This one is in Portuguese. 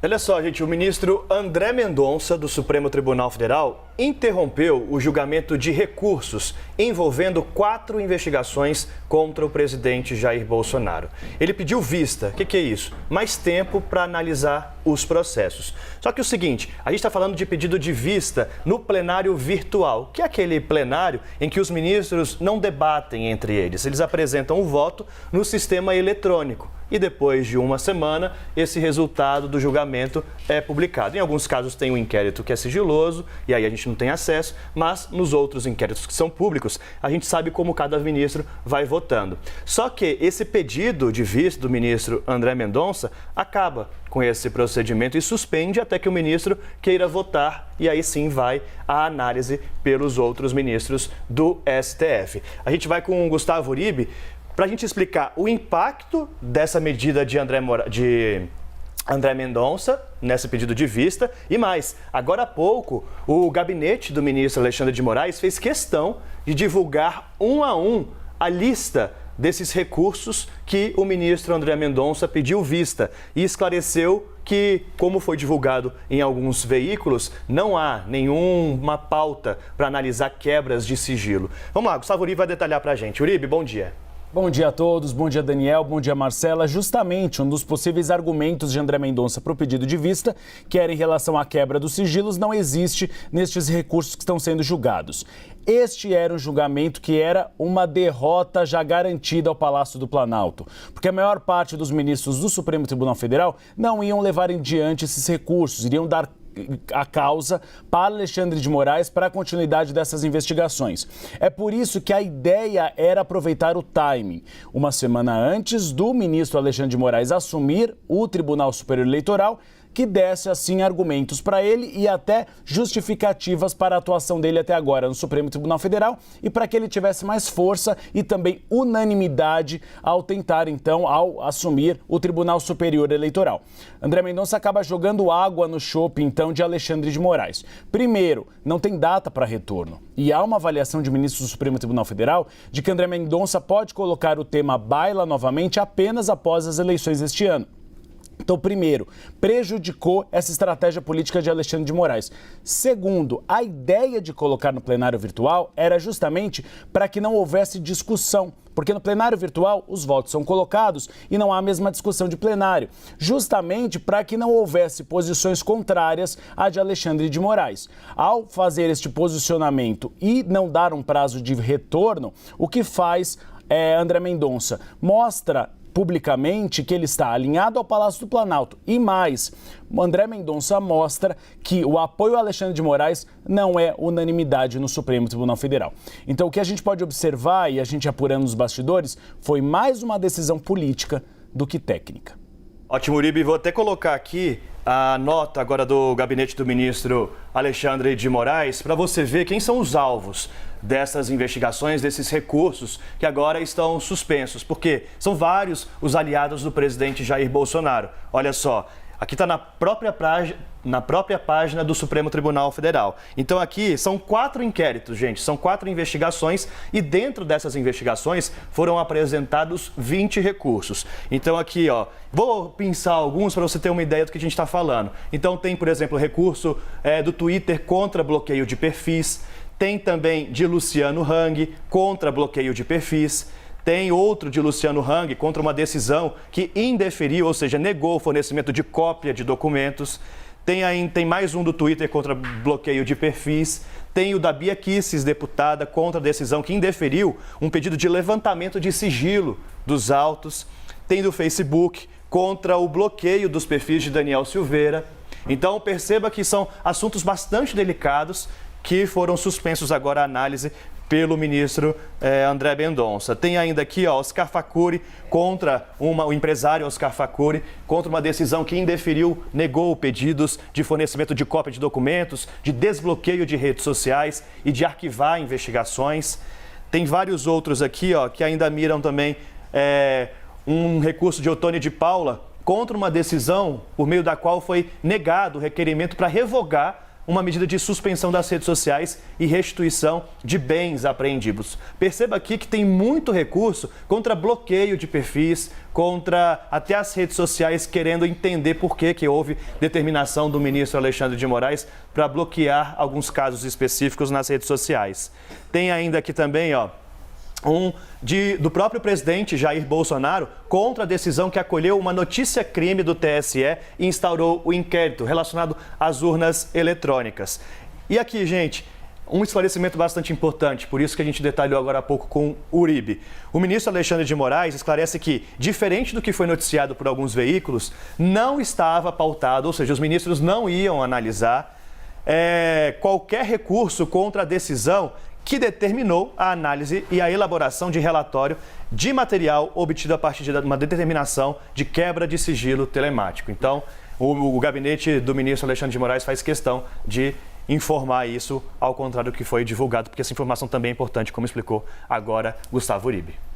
Olha só, gente, o ministro André Mendonça, do Supremo Tribunal Federal, interrompeu o julgamento de recursos envolvendo 4 investigações contra o presidente Jair Bolsonaro. Ele pediu vista. O que é isso? Mais tempo para analisar os processos. Só que é o seguinte, a gente está falando de pedido de vista no plenário virtual, que é aquele plenário em que os ministros não debatem entre eles. Eles apresentam o voto no sistema eletrônico. E depois de uma semana, esse resultado do julgamento é publicado. Em alguns casos tem um inquérito que é sigiloso, e aí a gente não tem acesso, mas nos outros inquéritos que são públicos, a gente sabe como cada ministro vai votando. Só que esse pedido de vista do ministro André Mendonça acaba com esse procedimento e suspende até que o ministro queira votar, e aí sim vai a análise pelos outros ministros do STF. A gente vai com o Gustavo Uribe para a gente explicar o impacto dessa medida de André Mendonça nesse pedido de vista e mais. Agora há pouco, o gabinete do ministro Alexandre de Moraes fez questão de divulgar um a um a lista desses recursos que o ministro André Mendonça pediu vista e esclareceu que, como foi divulgado em alguns veículos, não há nenhuma pauta para analisar quebras de sigilo. Vamos lá, Gustavo Uribe vai detalhar para a gente. Uribe, bom dia. Bom dia a todos, bom dia Daniel, bom dia Marcela. Justamente um dos possíveis argumentos de André Mendonça para o pedido de vista, que era em relação à quebra dos sigilos, não existe nestes recursos que estão sendo julgados. Este era um julgamento que era uma derrota já garantida ao Palácio do Planalto, porque a maior parte dos ministros do Supremo Tribunal Federal não iam levar em diante esses recursos, iriam dar a causa para Alexandre de Moraes para a continuidade dessas investigações. É por isso que a ideia era aproveitar o timing. Uma semana antes do ministro Alexandre de Moraes assumir o Tribunal Superior Eleitoral, que desse, assim, argumentos para ele e até justificativas para a atuação dele até agora no Supremo Tribunal Federal e para que ele tivesse mais força e também unanimidade ao tentar, então, ao assumir o Tribunal Superior Eleitoral. André Mendonça acaba jogando água no chope, então, de Alexandre de Moraes. Primeiro, não tem data para retorno. E há uma avaliação de ministros do Supremo Tribunal Federal de que André Mendonça pode colocar o tema à baila novamente apenas após as eleições deste ano. Então, primeiro, prejudicou essa estratégia política de Alexandre de Moraes. Segundo, a ideia de colocar no plenário virtual era justamente para que não houvesse discussão, porque no plenário virtual os votos são colocados e não há a mesma discussão de plenário, justamente para que não houvesse posições contrárias à de Alexandre de Moraes. Ao fazer este posicionamento e não dar um prazo de retorno, o que faz André Mendonça? Mostra publicamente que ele está alinhado ao Palácio do Planalto. E mais, André Mendonça mostra que o apoio a Alexandre de Moraes não é unanimidade no Supremo Tribunal Federal. Então, o que a gente pode observar, e a gente apurando nos bastidores, foi mais uma decisão política do que técnica. Ótimo, Uribe. Vou até colocar aqui a nota agora do gabinete do ministro Alexandre de Moraes para você ver quem são os alvos dessas investigações, desses recursos que agora estão suspensos, porque são vários os aliados do presidente Jair Bolsonaro. Olha só, aqui está na própria página do Supremo Tribunal Federal. Então aqui são 4 inquéritos, gente, são 4 investigações e dentro dessas investigações foram apresentados 20 recursos. Então aqui, ó, vou pensar alguns para você ter uma ideia do que a gente está falando. Então tem, por exemplo, o recurso do Twitter contra bloqueio de perfis, tem também de Luciano Hang contra bloqueio de perfis, tem outro de Luciano Hang contra uma decisão que indeferiu, ou seja, negou o fornecimento de cópia de documentos. Tem mais um do Twitter contra bloqueio de perfis. Tem o da Bia Kicis, deputada, contra a decisão que indeferiu um pedido de levantamento de sigilo dos autos. Tem do Facebook contra o bloqueio dos perfis de Daniel Silveira. Então perceba que são assuntos bastante delicados que foram suspensos agora à análise pelo ministro André Mendonça. Tem ainda aqui, ó, Oscar Facuri contra o empresário Oscar Facuri, contra uma decisão que indeferiu, negou pedidos de fornecimento de cópia de documentos, de desbloqueio de redes sociais e de arquivar investigações. Tem vários outros aqui, ó, que ainda miram também um recurso de Otônio de Paula contra uma decisão por meio da qual foi negado o requerimento para revogar uma medida de suspensão das redes sociais e restituição de bens apreendidos. Perceba aqui que tem muito recurso contra bloqueio de perfis, contra até as redes sociais querendo entender por que houve determinação do ministro Alexandre de Moraes para bloquear alguns casos específicos nas redes sociais. Tem ainda aqui também, do próprio presidente Jair Bolsonaro contra a decisão que acolheu uma notícia-crime do TSE e instaurou o inquérito relacionado às urnas eletrônicas. E aqui, gente, um esclarecimento bastante importante, por isso que a gente detalhou agora há pouco com o Uribe. O ministro Alexandre de Moraes esclarece que, diferente do que foi noticiado por alguns veículos, não estava pautado, ou seja, os ministros não iam analisar qualquer recurso contra a decisão que determinou a análise e a elaboração de relatório de material obtido a partir de uma determinação de quebra de sigilo telemático. Então, o gabinete do ministro Alexandre de Moraes faz questão de informar isso, ao contrário do que foi divulgado, porque essa informação também é importante, como explicou agora Gustavo Uribe.